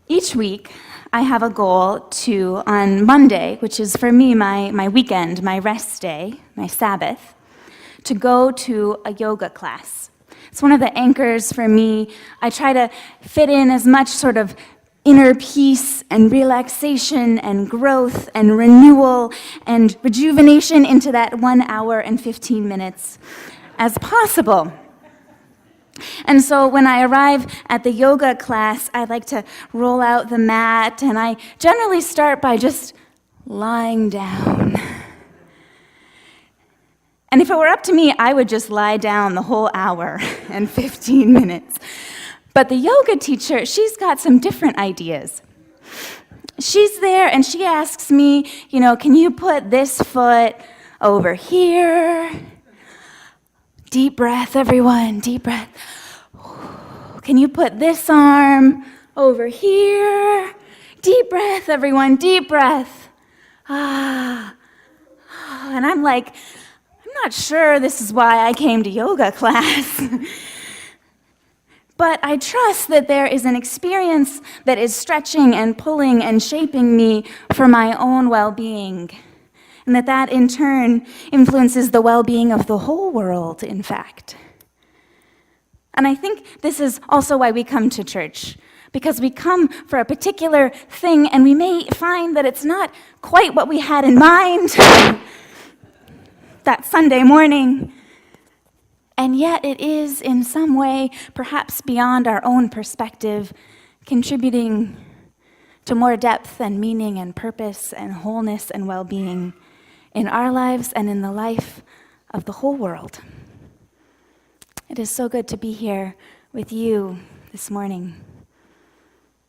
Each week, I have a goal to, on Monday, which is for me my weekend, my rest day, my Sabbath, to go to a yoga class. It's one of the anchors for me. I try to fit in as much sort of inner peace and relaxation and growth and renewal and rejuvenation into that 1 hour and 15 minutes as possible. And so when I arrive at the yoga class, I like to roll out the mat, and I generally start by just lying down. And if it were up to me, I would just lie down the whole hour and 15 minutes. But the yoga teacher, she's got some different ideas. She's there and she asks me, can you put this foot over here? Deep breath, everyone, deep breath. Can you put this arm over here? Deep breath, everyone, deep breath. And I'm like, I'm not sure this is why I came to yoga class. But I trust that there is an experience that is stretching and pulling and shaping me for my own well-being. And that in turn influences the well-being of the whole world, in fact. And I think this is also why we come to church, because we come for a particular thing, and we may find that it's not quite what we had in mind that Sunday morning. And yet it is, in some way, perhaps beyond our own perspective, contributing to more depth and meaning and purpose and wholeness and well-being in our lives and in the life of the whole world. It is so good to be here with you this morning.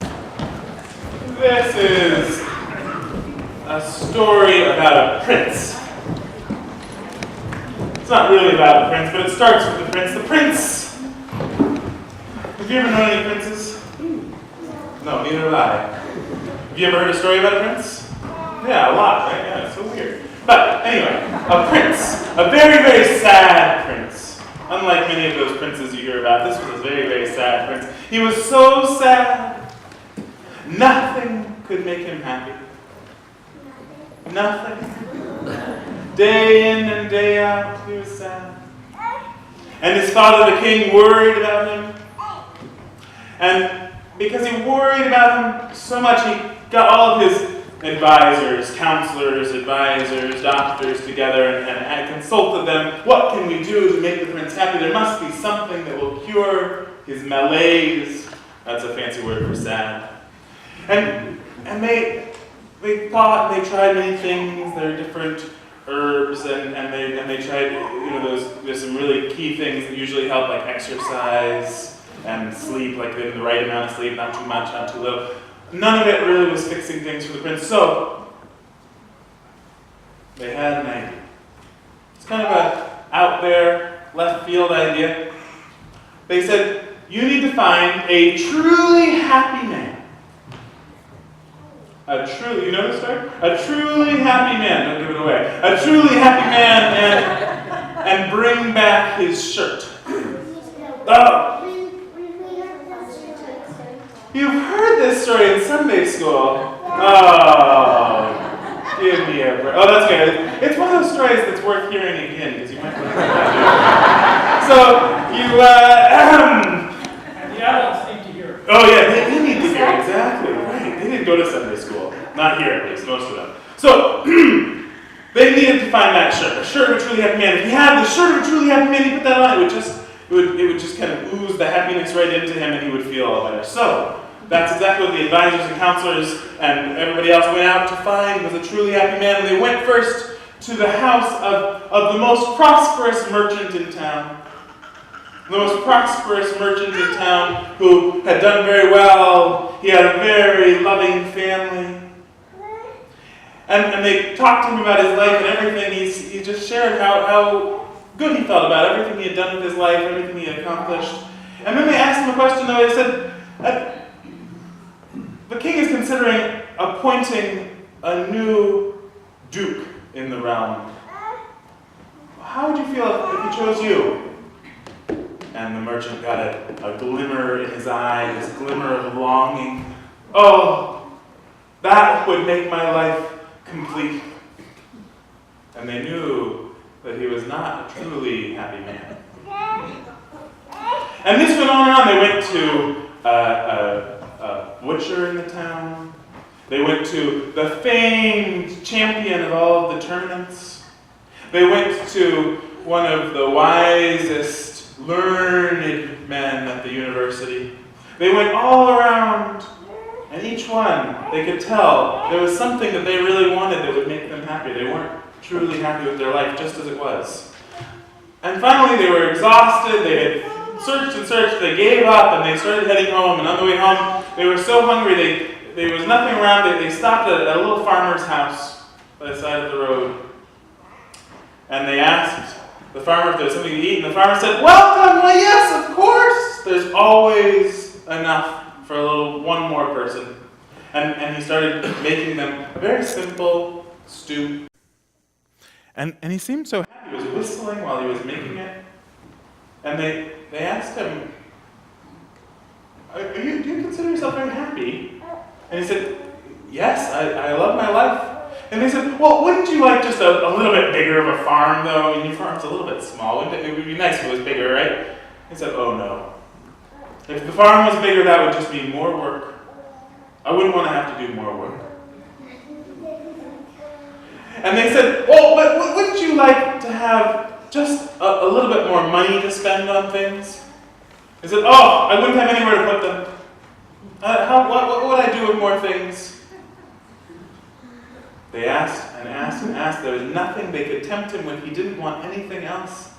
This is a story about a prince. It's not really about a prince, but it starts with the prince. The prince! Have you ever known any princes? No, neither have I. Have you ever heard a story about a prince? Yeah, a lot, right? Yeah, it's so weird. But anyway, a prince. A very, very sad prince. Unlike many of those princes you hear about, this was a very, very sad prince. He was so sad. Nothing could make him happy. Nothing. Day in and day out, he was sad. And his father, the king, worried about him. And because he worried about him so much, he got all of his advisors, counselors, doctors together and consulted them. What can we do to make the prince happy? There must be something that will cure his malaise. That's a fancy word for sad. And they thought, they tried many things. There are different herbs, and they tried, there's some really key things that usually help, like exercise and sleep, like the right amount of sleep, not too much, not too little. None of it really was fixing things for the prince. So they had an idea. It's kind of a out there, left field idea. They said, you need to find a truly happy man. You know the story? A truly happy man, don't give it away. A truly happy man and bring back his shirt. Oh. You've heard this story in Sunday school. Oh, give me a break. Oh, that's good. It's one of those stories that's worth hearing again, because you might want to hear that. So, the adults need to hear it. Oh, yeah, they need to hear it, exactly. Right. They didn't go to Sunday school. Not here, at least, most of them. So, they needed to find that shirt, a shirt of a truly happy man. If he had the shirt of a truly happy man, he put that on, it would just kind of ooze the happiness right into him, and he would feel all better. So, that's exactly what the advisors and counselors and everybody else went out to find, was a truly happy man. And they went first to the house of the most prosperous merchant in town. The most prosperous merchant in town who had done very well. He had a very loving family. And they talked to him about his life and everything. He just shared how good he felt about everything he had done with his life, everything he had accomplished. And then they asked him a question, though. They said, the king is considering appointing a new duke in the realm. How would you feel if he chose you? And the merchant got a glimmer in his eye, this glimmer of longing. Oh, that would make my life complete. And they knew that he was not a truly happy man. And this went on and on. They went to a butcher in the town. They went to the famed champion of all of the tournaments. They went to one of the wisest, learned men at the university. They went all around, and each one, they could tell there was something that they really wanted that would make them happy. They weren't truly happy with their life just as it was. And finally, they were exhausted. They had searched and searched. They gave up, and they started heading home. And on the way home, they were so hungry, there was nothing around. They stopped at a little farmer's house by the side of the road. And they asked the farmer if there was something to eat. And the farmer said, "Welcome! Why, yes, of course! There's always enough for one more person." And he started making them a very simple stew. And he seemed so happy. He was whistling while he was making it. And they asked him, do you consider yourself very happy? And he said, "Yes, I love my life." And they said, "Well, wouldn't you like just a little bit bigger of a farm, though? And your farm's a little bit small. It would be nice if it was bigger, right?" He said, "Oh, no. If the farm was bigger, that would just be more work. I wouldn't want to have to do more work." And they said, "Well, but wouldn't you like to have just a little bit more money to spend on things?" He said, "Oh, I wouldn't have anywhere to put them. What would I do with more things?" They asked and asked and asked. There was nothing they could tempt him with. He didn't want anything else.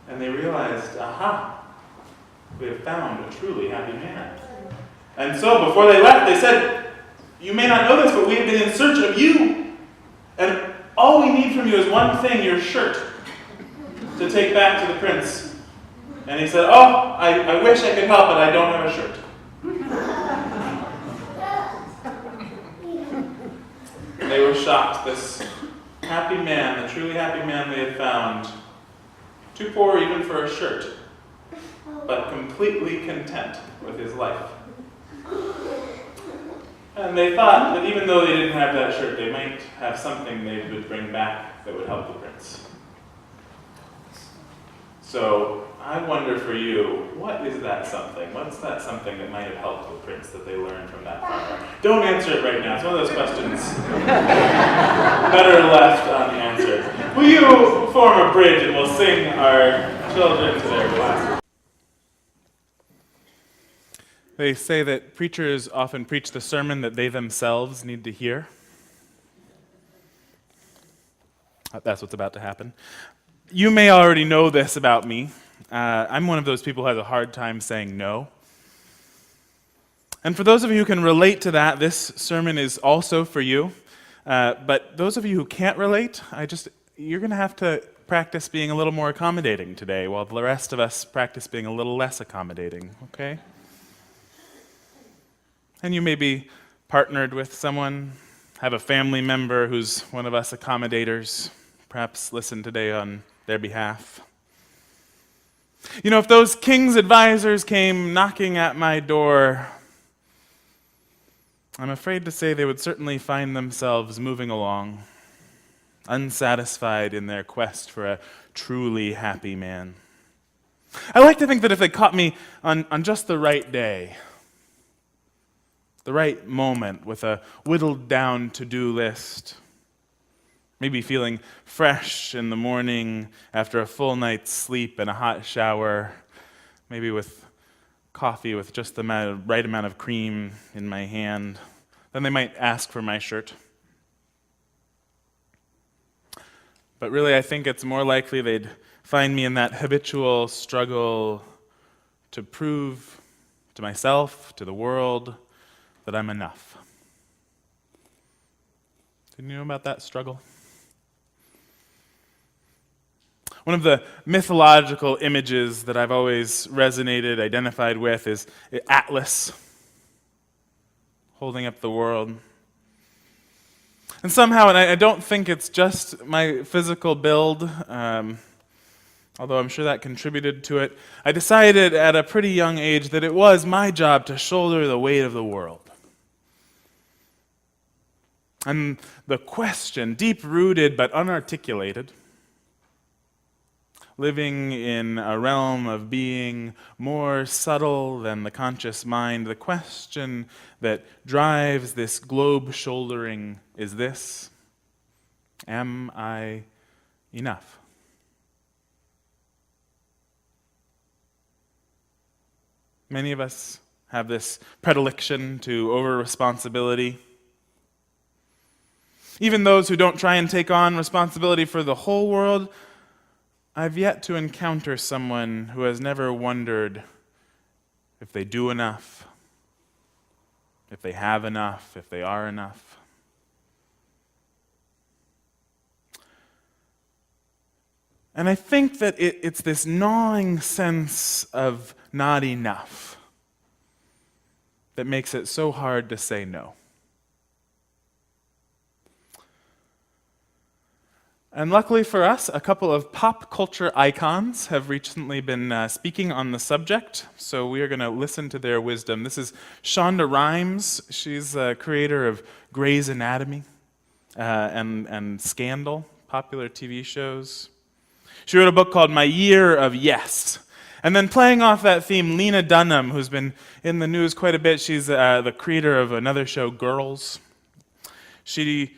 And they realized, aha, we have found a truly happy man. And so before they left, they said, "You may not know this, but we have been in search of you. And all we need from you is one thing, your shirt, to take back to the prince." And he said, "Oh, I wish I could help, but I don't have a shirt." They were shocked. This happy man, the truly happy man they had found, too poor even for a shirt, but completely content with his life. And they thought that even though they didn't have that shirt, they might have something they would bring back that would help the prince. So I wonder for you, what is that something? What's that something that might have helped the prince that they learned from that farmer? Don't answer it right now. It's one of those questions better left unanswered. Will you form a bridge and we'll sing our children to their class? They say that preachers often preach the sermon that they themselves need to hear. That's what's about to happen. You may already know this about me. I'm one of those people who has a hard time saying no. And for those of you who can relate to that, this sermon is also for you. But those of you who can't relate, you're going to have to practice being a little more accommodating today, while the rest of us practice being a little less accommodating, okay? And you may be partnered with someone, have a family member who's one of us accommodators, perhaps listen today on their behalf. You know, if those king's advisors came knocking at my door, I'm afraid to say they would certainly find themselves moving along, unsatisfied in their quest for a truly happy man. I like to think that if they caught me on just the right day, the right moment with a whittled down to-do list, maybe feeling fresh in the morning after a full night's sleep and a hot shower, maybe with coffee with just the right amount of cream in my hand, then they might ask for my shirt. But really, I think it's more likely they'd find me in that habitual struggle to prove to myself, to the world, that I'm enough. Did you know about that struggle? One of the mythological images that I've always resonated, identified with, is Atlas holding up the world. And somehow, and I don't think it's just my physical build, although I'm sure that contributed to it, I decided at a pretty young age that it was my job to shoulder the weight of the world. And the question, deep-rooted but unarticulated, living in a realm of being more subtle than the conscious mind, the question that drives this globe shouldering is this: am I enough? Many of us have this predilection to over-responsibility. Even those who don't try and take on responsibility for the whole world, I've yet to encounter someone who has never wondered if they do enough, if they have enough, if they are enough. And I think that it's this gnawing sense of not enough that makes it so hard to say no. And luckily for us, a couple of pop culture icons have recently been speaking on the subject, so we are going to listen to their wisdom. This is Shonda Rhimes. She's a creator of Grey's Anatomy and Scandal, popular TV shows. She wrote a book called My Year of Yes. And then playing off that theme, Lena Dunham, who's been in the news quite a bit, she's the creator of another show, Girls. She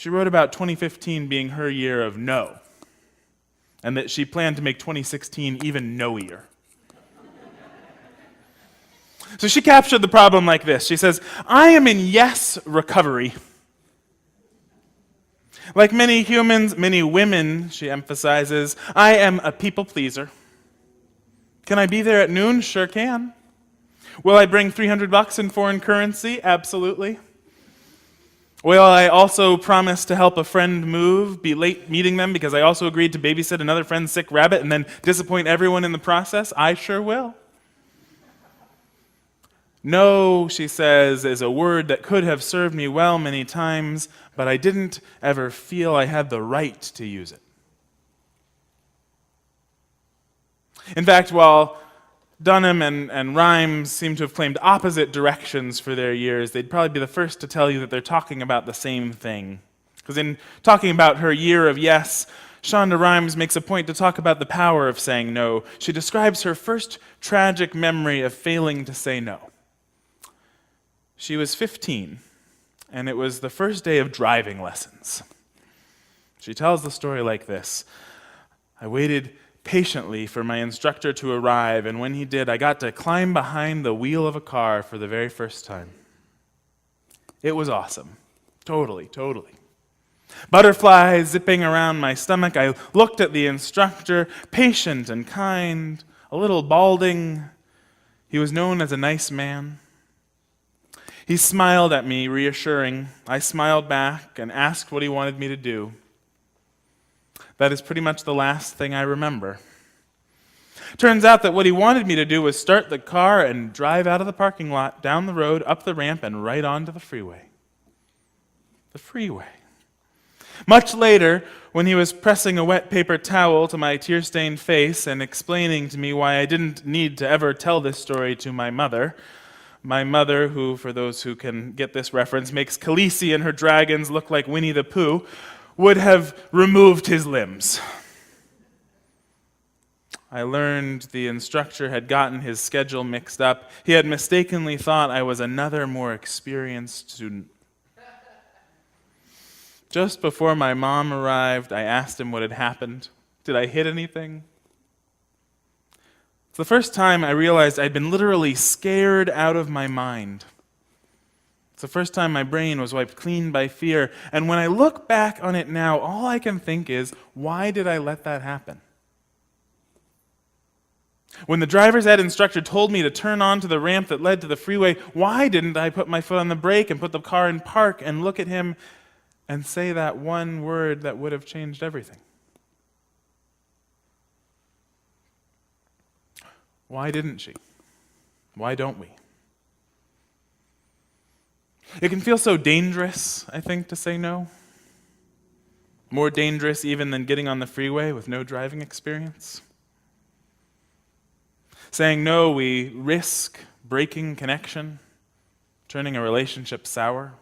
wrote about 2015 being her year of no, and that she planned to make 2016 even no-ier. So she captured the problem like this. She says, I am in yes recovery. Like many humans, many women, she emphasizes, I am a people pleaser. Can I be there at noon? Sure can. Will I bring $300 in foreign currency? Absolutely. Will I also promise to help a friend move, be late meeting them because I also agreed to babysit another friend's sick rabbit and then disappoint everyone in the process? I sure will. No, she says, is a word that could have served me well many times, but I didn't ever feel I had the right to use it. In fact, while Dunham and Rhimes seem to have claimed opposite directions for their years, they'd probably be the first to tell you that they're talking about the same thing. Because in talking about her year of yes, Shonda Rhimes makes a point to talk about the power of saying no. She describes her first tragic memory of failing to say no. She was 15, and it was the first day of driving lessons. She tells the story like this: I waited patiently for my instructor to arrive, and when he did, I got to climb behind the wheel of a car for the very first time. It was awesome. Totally. Butterflies zipping around my stomach. I looked at the instructor, patient and kind, a little balding. He was known as a nice man. He smiled at me, reassuring. I smiled back and asked what he wanted me to do. That is pretty much the last thing I remember. Turns out that what he wanted me to do was start the car and drive out of the parking lot, down the road, up the ramp, and right onto the freeway. The freeway. Much later, when he was pressing a wet paper towel to my tear-stained face and explaining to me why I didn't need to ever tell this story to my mother, who, for those who can get this reference, makes Khaleesi and her dragons look like Winnie the Pooh, would have removed his limbs. I learned the instructor had gotten his schedule mixed up. He had mistakenly thought I was another more experienced student. Just before my mom arrived, I asked him what had happened. Did I hit anything? It's the first time I realized I'd been literally scared out of my mind. It's the first time my brain was wiped clean by fear, and when I look back on it now, all I can think is, why did I let that happen? When the driver's ed instructor told me to turn onto the ramp that led to the freeway, why didn't I put my foot on the brake and put the car in park and look at him and say that one word that would have changed everything? Why didn't she? Why don't we? It can feel so dangerous, I think, to say no. More dangerous even than getting on the freeway with no driving experience. Saying no, we risk breaking connection, turning a relationship sour.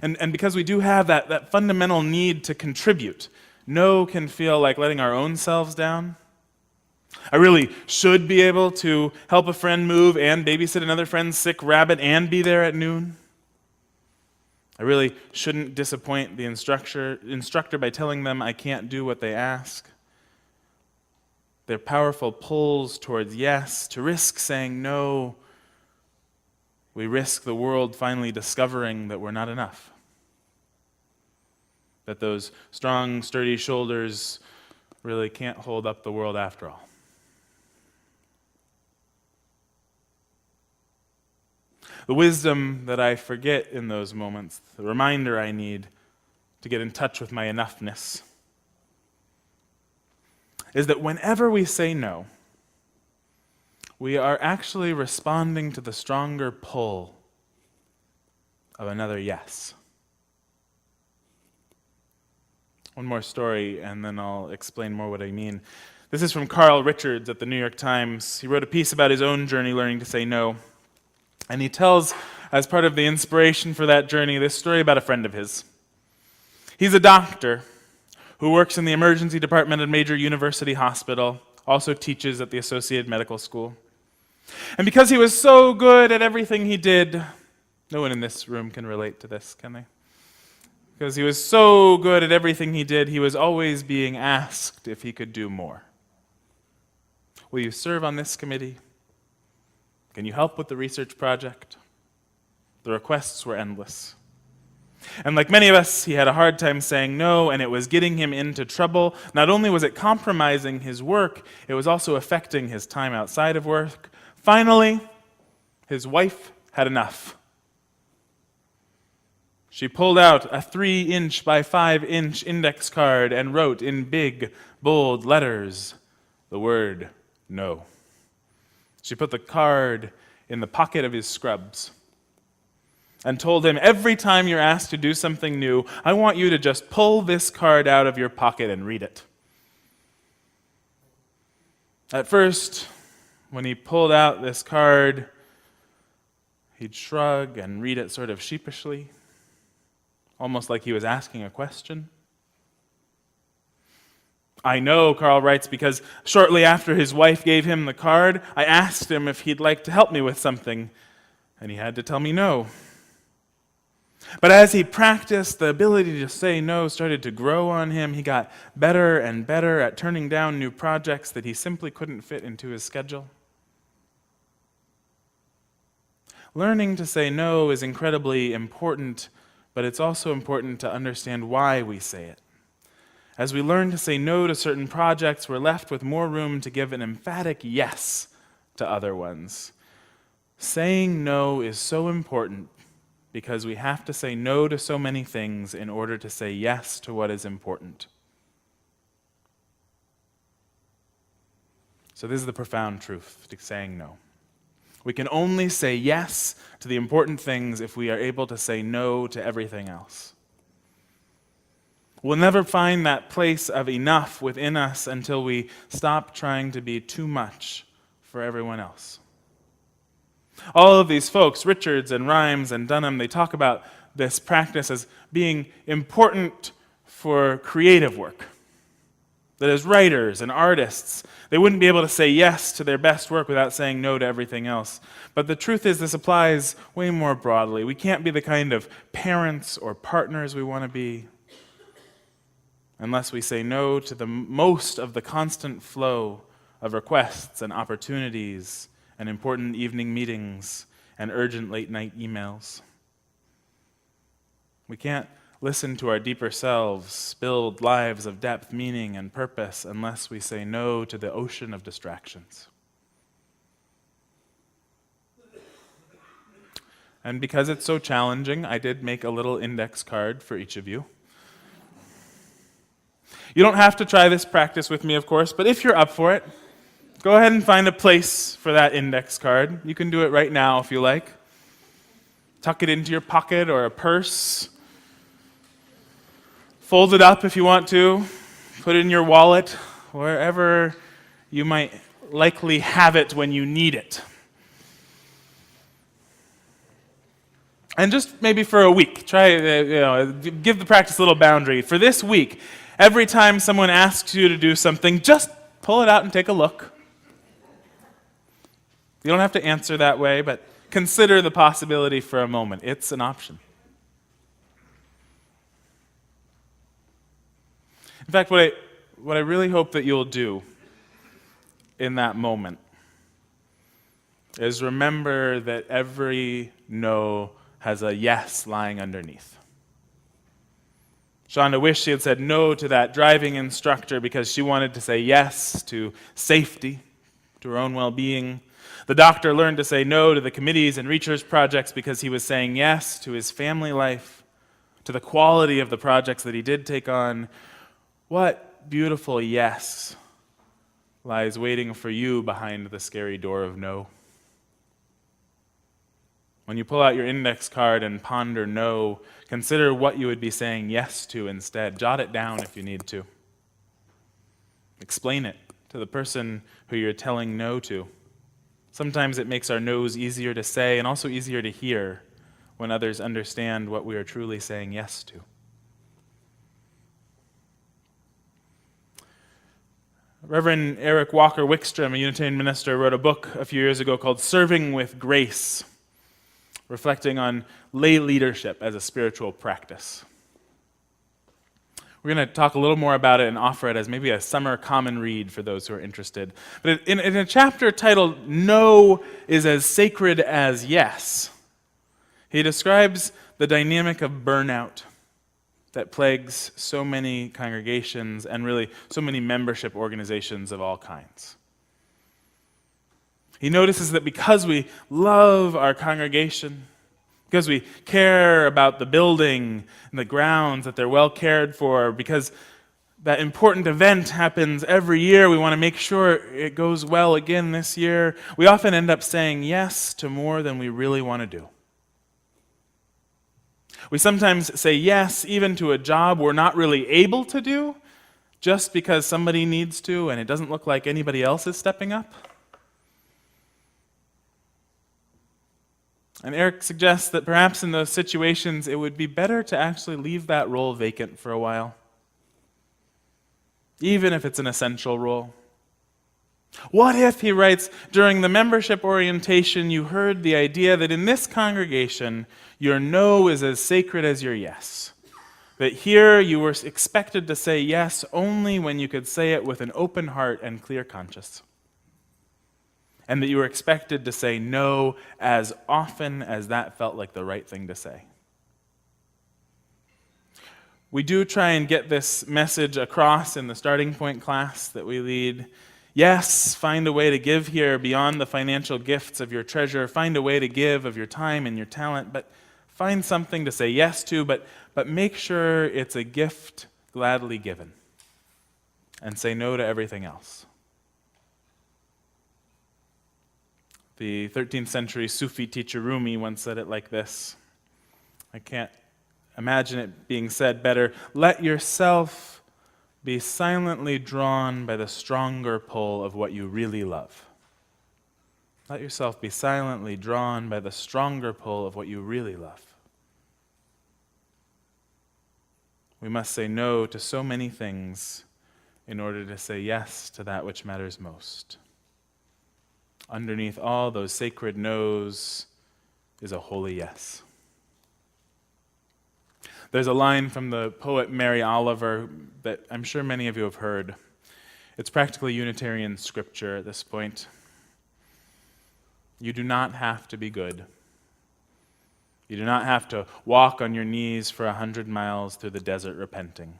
And because we do have that fundamental need to contribute, no can feel like letting our own selves down. I really should be able to help a friend move and babysit another friend's sick rabbit and be there at noon. I really shouldn't disappoint the instructor by telling them I can't do what they ask. Their powerful pulls towards yes, to risk saying no, we risk the world finally discovering that we're not enough. That those strong, sturdy shoulders really can't hold up the world after all. The wisdom that I forget in those moments, the reminder I need to get in touch with my enoughness, is that whenever we say no, we are actually responding to the stronger pull of another yes. One more story, and then I'll explain more what I mean. This is from Carl Richards at the New York Times. He wrote a piece about his own journey learning to say no. And he tells, as part of the inspiration for that journey, this story about a friend of his. He's a doctor who works in the emergency department at a major university hospital, also teaches at the Associated Medical School. And because he was so good at everything he did, no one in this room can relate to this, can they? Because he was so good at everything he did, he was always being asked if he could do more. Will you serve on this committee? Can you help with the research project? The requests were endless. And like many of us, he had a hard time saying no, and it was getting him into trouble. Not only was it compromising his work, it was also affecting his time outside of work. Finally, his wife had enough. She pulled out a 3-inch by 5-inch index card and wrote in big, bold letters the word no. She put the card in the pocket of his scrubs and told him, every time you're asked to do something new, I want you to just pull this card out of your pocket and read it. At first, when he pulled out this card, he'd shrug and read it sort of sheepishly, almost like he was asking a question. I know, Carl writes, because shortly after his wife gave him the card, I asked him if he'd like to help me with something, and he had to tell me no. But as he practiced, the ability to say no started to grow on him. He got better and better at turning down new projects that he simply couldn't fit into his schedule. Learning to say no is incredibly important, but it's also important to understand why we say it. As we learn to say no to certain projects, we're left with more room to give an emphatic yes to other ones. Saying no is so important because we have to say no to so many things in order to say yes to what is important. So this is the profound truth to saying no. We can only say yes to the important things if we are able to say no to everything else. We'll never find that place of enough within us until we stop trying to be too much for everyone else. All of these folks, Richards and Rhymes and Dunham, they talk about this practice as being important for creative work. That as writers and artists, they wouldn't be able to say yes to their best work without saying no to everything else. But the truth is, this applies way more broadly. We can't be the kind of parents or partners we want to be unless we say no to the most of the constant flow of requests and opportunities and important evening meetings and urgent late-night emails. We can't listen to our deeper selves, build lives of depth, meaning, and purpose unless we say no to the ocean of distractions. And because it's so challenging, I did make a little index card for each of you. You don't have to try this practice with me, of course, but if you're up for it, go ahead and find a place for that index card. You can do it right now if you like. Tuck it into your pocket or a purse. Fold it up if you want to. Put it in your wallet, wherever you might likely have it when you need it. And just maybe for a week, try, give the practice a little boundary. For this week, every time someone asks you to do something, just pull it out and take a look. You don't have to answer that way, but consider the possibility for a moment. It's an option. In fact, what I really hope that you'll do in that moment is remember that every no has a yes lying underneath. Shonda wished she had said no to that driving instructor because she wanted to say yes to safety, to her own well-being. The doctor learned to say no to the committees and research projects because he was saying yes to his family life, to the quality of the projects that he did take on. What beautiful yes lies waiting for you behind the scary door of no? When you pull out your index card and ponder no, consider what you would be saying yes to instead. Jot it down if you need to. Explain it to the person who you're telling no to. Sometimes it makes our no's easier to say and also easier to hear when others understand what we are truly saying yes to. Reverend Eric Walker Wickstrom, a Unitarian minister, wrote a book a few years ago called Serving with Grace, reflecting on lay leadership as a spiritual practice. We're going to talk a little more about it and offer it as maybe a summer common read for those who are interested. But in a chapter titled No is as Sacred as Yes, he describes the dynamic of burnout that plagues so many congregations and really so many membership organizations of all kinds. He notices that because we love our congregation, because we care about the building and the grounds, that they're well cared for, because that important event happens every year, we want to make sure it goes well again this year, we often end up saying yes to more than we really want to do. We sometimes say yes even to a job we're not really able to do, just because somebody needs to and it doesn't look like anybody else is stepping up. And Eric suggests that perhaps in those situations it would be better to actually leave that role vacant for a while, even if it's an essential role. What if, he writes, during the membership orientation you heard the idea that in this congregation your no is as sacred as your yes? That here you were expected to say yes only when you could say it with an open heart and clear conscience. And that you were expected to say no as often as that felt like the right thing to say. We do try and get this message across in the starting point class that we lead. Yes, find a way to give here beyond the financial gifts of your treasure. Find a way to give of your time and your talent, but find something to say yes to, but make sure it's a gift gladly given. And say no to everything else. The 13th century Sufi teacher Rumi once said it like this. I can't imagine it being said better. Let yourself be silently drawn by the stronger pull of what you really love. Let yourself be silently drawn by the stronger pull of what you really love. We must say no to so many things in order to say yes to that which matters most. Underneath all those sacred no's is a holy yes. There's a line from the poet Mary Oliver that I'm sure many of you have heard. It's practically Unitarian scripture at this point. You do not have to be good. You do not have to walk on your knees for 100 miles through the desert repenting.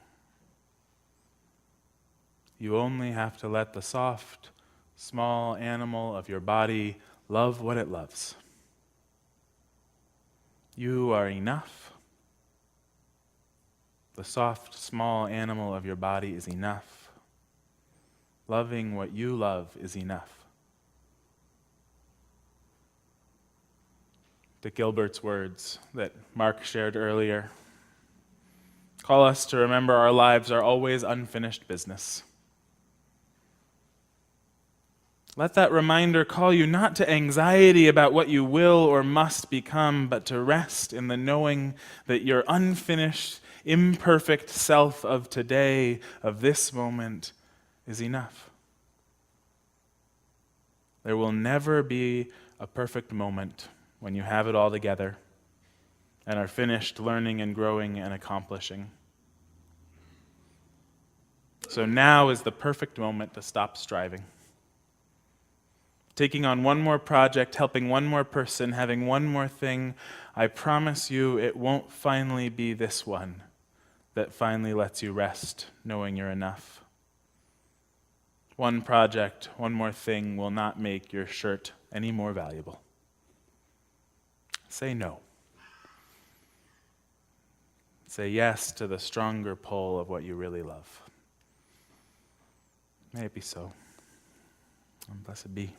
You only have to let the soft, small animal of your body love what it loves. You are enough. The soft, small animal of your body is enough. Loving what you love is enough. Dick Gilbert's words that Mark shared earlier call us to remember our lives are always unfinished business. Let that reminder call you not to anxiety about what you will or must become, but to rest in the knowing that your unfinished, imperfect self of today, of this moment, is enough. There will never be a perfect moment when you have it all together and are finished learning and growing and accomplishing. So now is the perfect moment to stop striving. Taking on one more project, helping one more person, having one more thing, I promise you it won't finally be this one that finally lets you rest, knowing you're enough. One project, one more thing will not make your shirt any more valuable. Say no. Say yes to the stronger pull of what you really love. May it be so. And blessed be.